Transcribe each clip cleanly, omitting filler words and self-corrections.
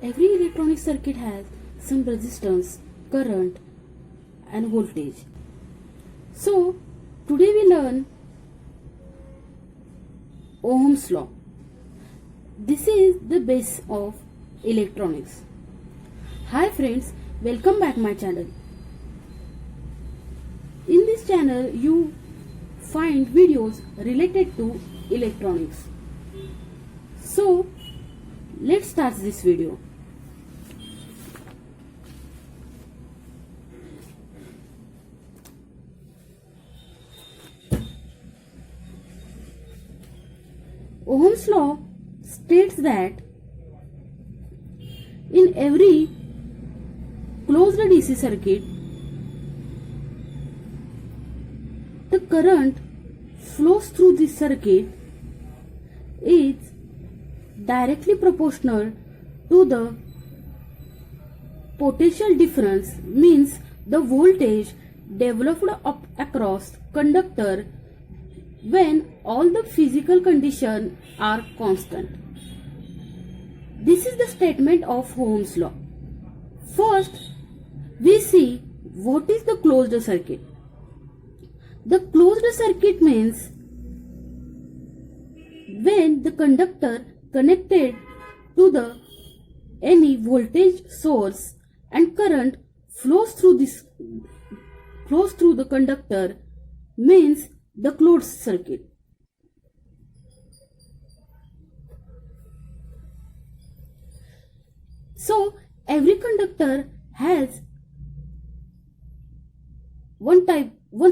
Every electronic circuit has some resistance, current and voltage. So today we learn Ohm's law. This is the base of electronics. Hi friends, welcome back my channel. In this channel you find videos related to electronics. So let's start this video. Ohm's law states that in every closed DC circuit, the current flows through this circuit is directly proportional to the potential difference, means the voltage developed across conductor when all the physical conditions are constant. This is the statement of Ohm's law. First, we see what is the closed circuit. The closed circuit means when the conductor connected to the any voltage source and current flows through the conductor, means the closed circuit. So every conductor has one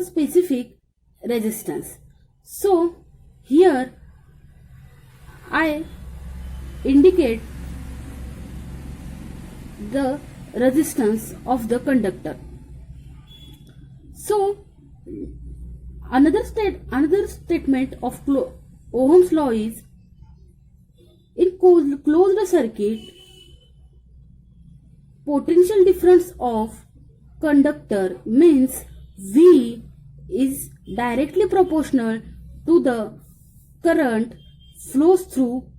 specific resistance. So here I indicate the resistance of the conductor. So another statement of Ohm's law is in closed circuit, potential difference of conductor means V is directly proportional to the current flows through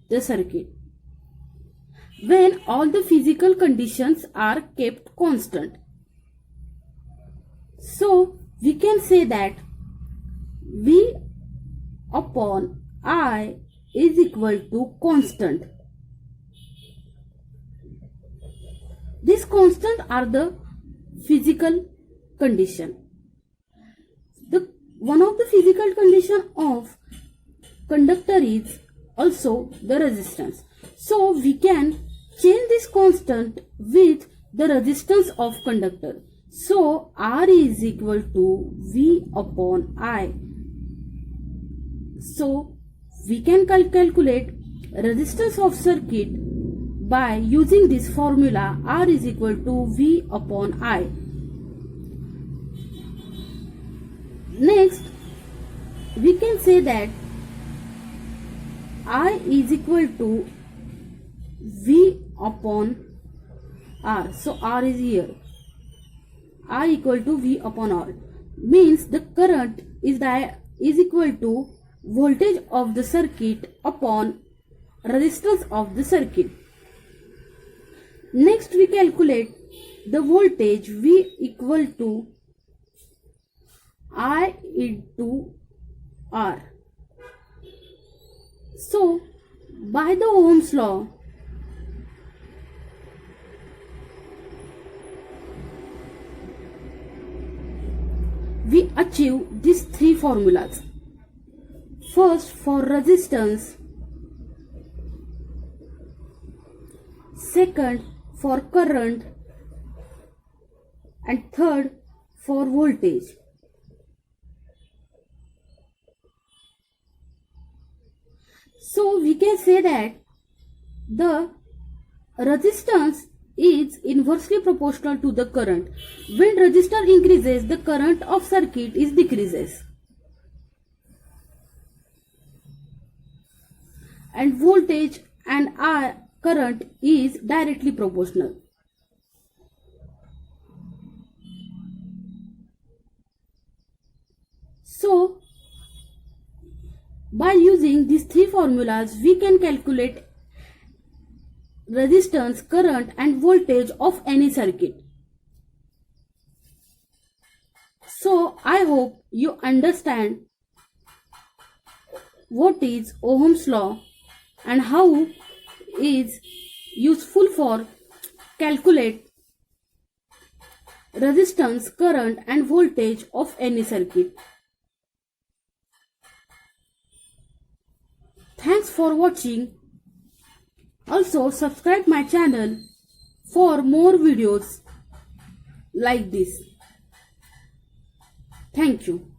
the circuit when all the physical conditions are kept constant. So we can say that V upon I is equal to constant. These constants are the physical condition. One of the physical condition of conductor is also the resistance. So we can change this constant with the resistance of conductor. So R is equal to V upon I. So we can calculate resistance of circuit by using this formula. R is equal to V upon I. Next, we can say that I is equal to V upon R. So R is here. I equal to V upon R means the current is equal to voltage of the circuit upon resistance of the circuit. Next we calculate the voltage V equal to I into R. So by the Ohm's law, we achieve these three formulas. First for resistance, second for current, and third for voltage. So we can say that the resistance is inversely proportional to the current. When resistor increases, the current of circuit is decreases. And voltage and current is directly proportional. So by using these three formulas, we can calculate resistance, current and voltage of any circuit. So I hope you understand what is Ohm's law and how is useful for calculate resistance, current and voltage of any circuit. Thanks for watching. Also subscribe my channel for more videos like this. Thank you.